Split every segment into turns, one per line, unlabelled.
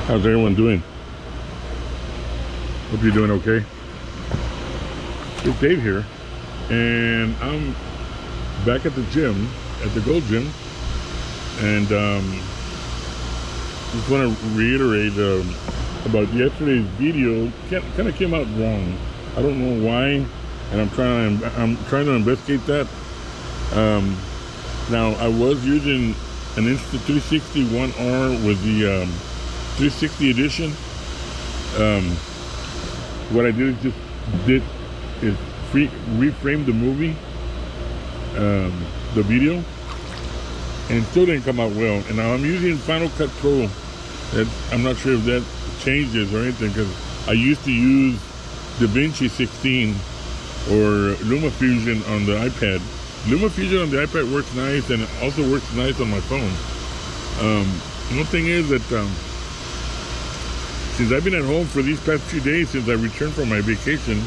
How's everyone doing? Hope you're doing okay. It's Dave here, and I'm back at the gym, at the Gold Gym, and just want to reiterate about yesterday's video. Kind of came out wrong. I don't know why, and I'm trying to investigate that. Now I was using an Insta360 1R with the 360 edition. What I did is reframe the movie, the video, and it still didn't come out well. And now I'm using Final Cut Pro. I'm not sure if that changes or anything, because I used to use DaVinci 16 or LumaFusion on the iPad. LumaFusion on the iPad works nice, and it also works nice on my phone. One thing is that since I've been at home for these past few days, since I returned from my vacation,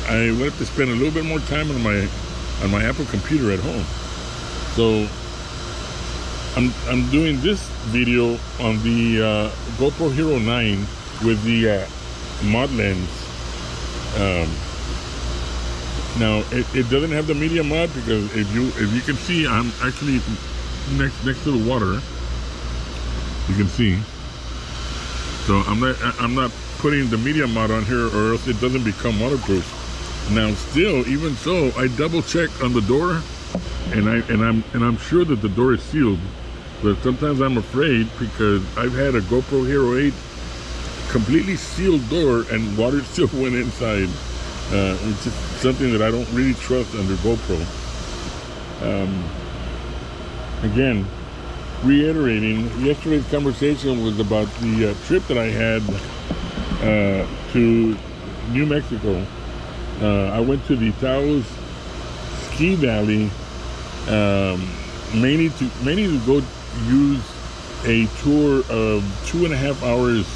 I wanted to spend a little bit more time on my Apple computer at home. So I'm doing this video on the GoPro Hero 9 with the mod lens. Now it doesn't have the media mod, because if you can see, I'm actually next to the water. You can see. So I'm not putting the media mod on here, or else it doesn't become waterproof. Now still, even so, I double checked on the door, and I'm sure that the door is sealed. But sometimes I'm afraid, because I've had a GoPro Hero 8 completely sealed door and water still went inside. It's just something that I don't really trust under GoPro. Again, reiterating, yesterday's conversation was about the trip that I had to New Mexico. I went to the Taos Ski Valley mainly to go use a tour of 2.5 hours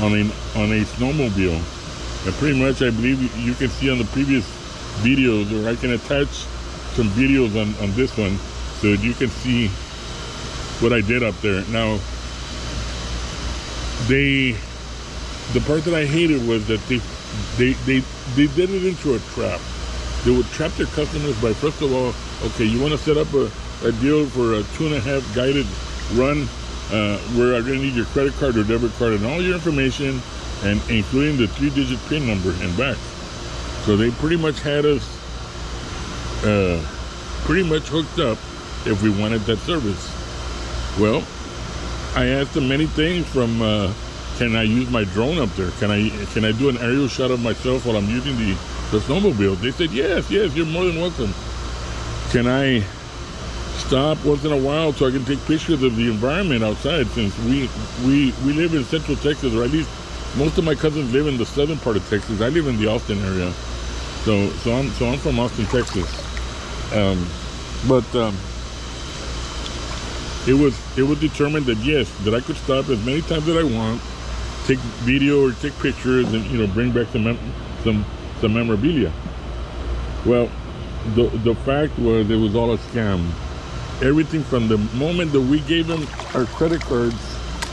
on a snowmobile. And pretty much, I believe you can see on the previous videos, or I can attach some videos on this one, so that you can see what I did up there. Now, the part that I hated was that they did it into a trap. They would trap their customers by, first of all, okay, you want to set up a deal for a 2.5 guided run, where I'm going to need your credit card or debit card and all your information, and including the 3-digit PIN number and back. So they pretty much had us pretty much hooked up if we wanted that service. Well, I asked them many things, from can I use my drone up there? Can I do an aerial shot of myself while I'm using the snowmobile? They said, yes, you're more than welcome. Can I stop once in a while so I can take pictures of the environment outside, since we live in Central Texas, or at least most of my cousins live in the southern part of Texas. I live in the Austin area. So I'm from Austin, Texas. It was determined that yes, that I could stop as many times as I want, take video or take pictures, and bring back some memorabilia. Well, the fact was, it was all a scam. Everything from the moment that we gave them our credit cards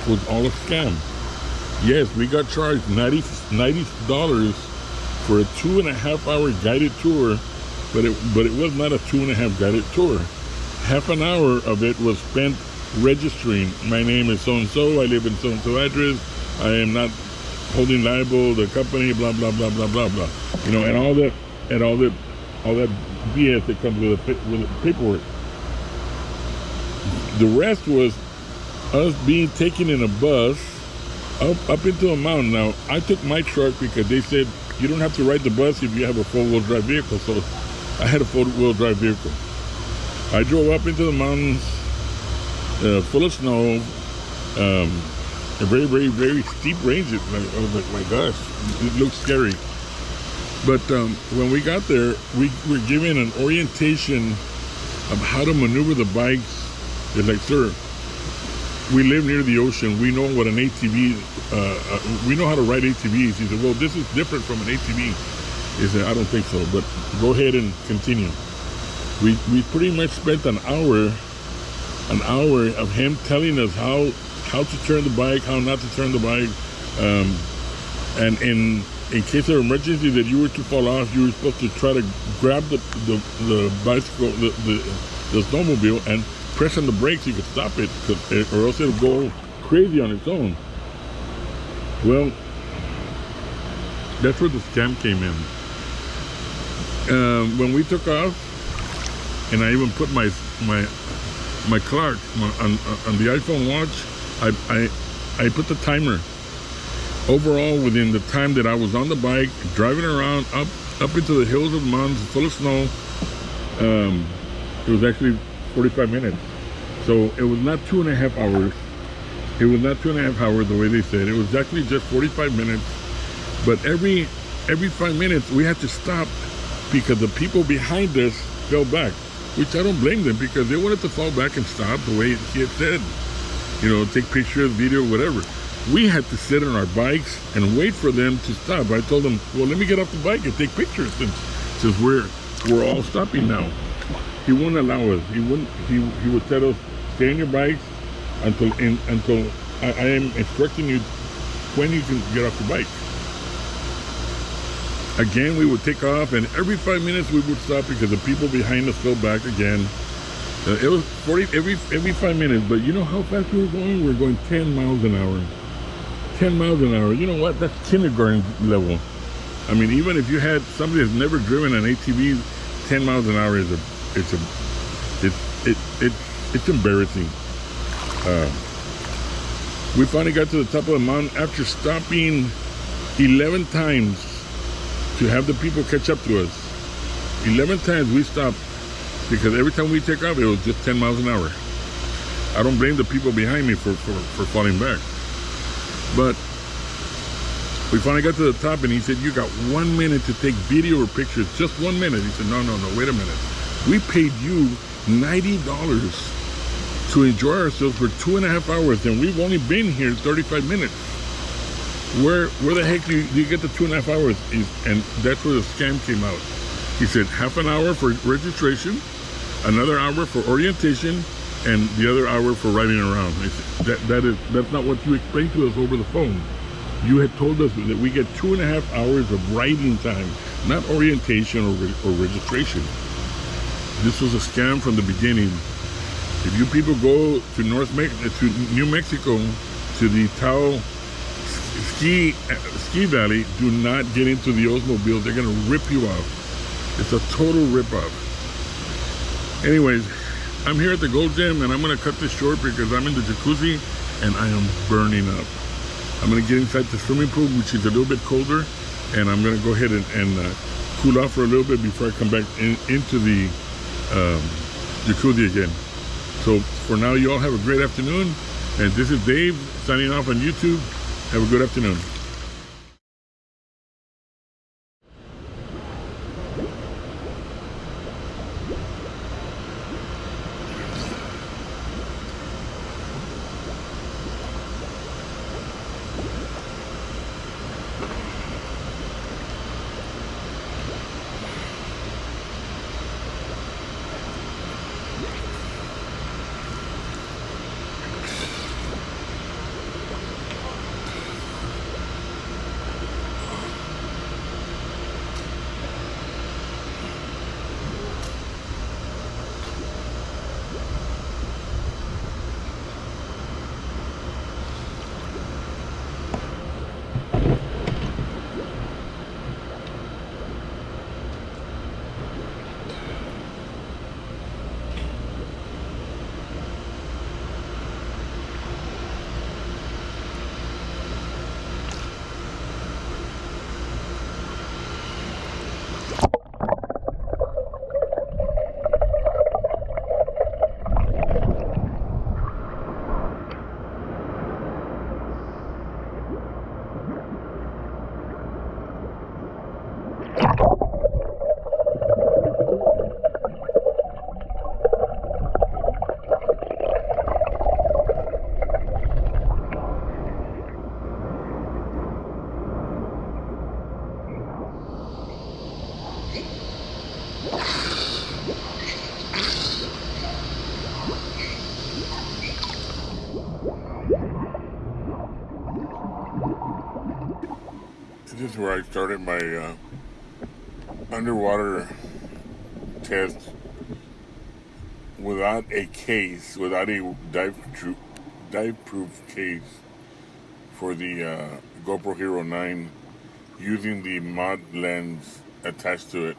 was all a scam. Yes, we got charged $90 for a 2.5 hour guided tour, but it was not a 2.5 guided tour. Half an hour of it was spent registering. My name is so-and-so, I live in so-and-so address, I am not holding liable the company, blah, blah, blah, blah, blah, blah. And all that BS that comes with the paperwork. The rest was us being taken in a bus up into a mountain. Now, I took my truck because they said you don't have to ride the bus if you have a 4-wheel drive vehicle. So I had a 4-wheel drive vehicle. I drove up into the mountains, full of snow, a very, very, very steep ranges. I was like, my gosh, it looks scary. But when we got there, we were given an orientation of how to maneuver the bikes. They're like, sir, we live near the ocean. We know what an ATV, we know how to ride ATVs. He said, well, this is different from an ATV. He said, I don't think so, but go ahead and continue. We pretty much spent an hour of him telling us how to turn the bike, how not to turn the bike, and in case of emergency that you were to fall off, you were supposed to try to grab the bicycle, the snowmobile, and press on the brakes. You could stop it, or else it'll go crazy on its own. Well, that's where the scam came in. When we took off, and I even put my clock on the iPhone watch, I put the timer. Overall, within the time that I was on the bike, driving around up into the hills of the mountains full of snow, it was actually 45 minutes. So it was not 2.5 hours. It was not 2.5 hours the way they said. It was actually just 45 minutes. But every 5 minutes we had to stop because the people behind us fell back, which I don't blame them, because they wanted to fall back and stop the way he had said. You know, take pictures, video, whatever. We had to sit on our bikes and wait for them to stop. I told them, well, let me get off the bike and take pictures since we're all stopping now. He wouldn't allow us. He would tell us, stay on your bikes until I am instructing you when you can get off the bike. Again, we would take off, and every 5 minutes we would stop because the people behind us fell back again. It was 40 every 5 minutes, but you know how fast we were going? We were going 10 miles an hour. 10 miles an hour. You know what? That's kindergarten level. I mean, even if you had somebody that's never driven an ATV, 10 miles an hour it's embarrassing. We finally got to the top of the mountain after stopping 11 times to have the people catch up to us. 11 times we stopped, because every time we take off, it was just 10 miles an hour. I don't blame the people behind me for falling back. But we finally got to the top, and he said, you got 1 minute to take video or pictures, just 1 minute. He said, no, wait a minute. We paid you $90 to enjoy ourselves for 2.5 hours, and we've only been here 35 minutes. Where the heck do you get the 2.5 hours? And that's where the scam came out. He said half an hour for registration, another hour for orientation, and the other hour for riding around. That's not what you explained to us over the phone. You had told us that we get 2.5 hours of riding time, not orientation or registration. This was a scam from the beginning. If you people go to New Mexico, to the Tahoe ski valley, do not get into the Oldsmobile. They're gonna rip you off. It's a total rip off. Anyways, I'm here at the Gold Gym, and I'm gonna cut this short because I'm in the jacuzzi and I am burning up. I'm gonna get inside the swimming pool, which is a little bit colder, and I'm gonna go ahead and cool off for a little bit before I come back into the jacuzzi again. So for now, you all have a great afternoon, and this is Dave signing off on YouTube. Have a good afternoon. This is where I started my underwater test without a case, without a dive-proof case for the GoPro Hero 9, using the mod lens attached to it.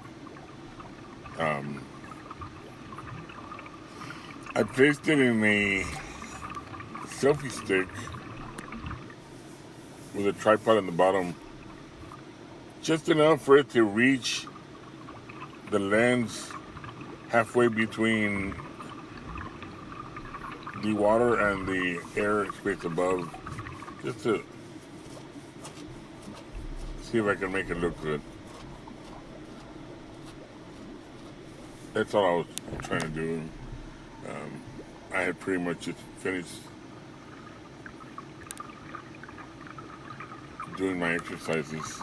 I placed it in a selfie stick with a tripod on the bottom, just enough for it to reach the lens halfway between the water and the air space above, just to see if I can make it look good. That's all I was trying to do. I had pretty much just finished doing my exercises.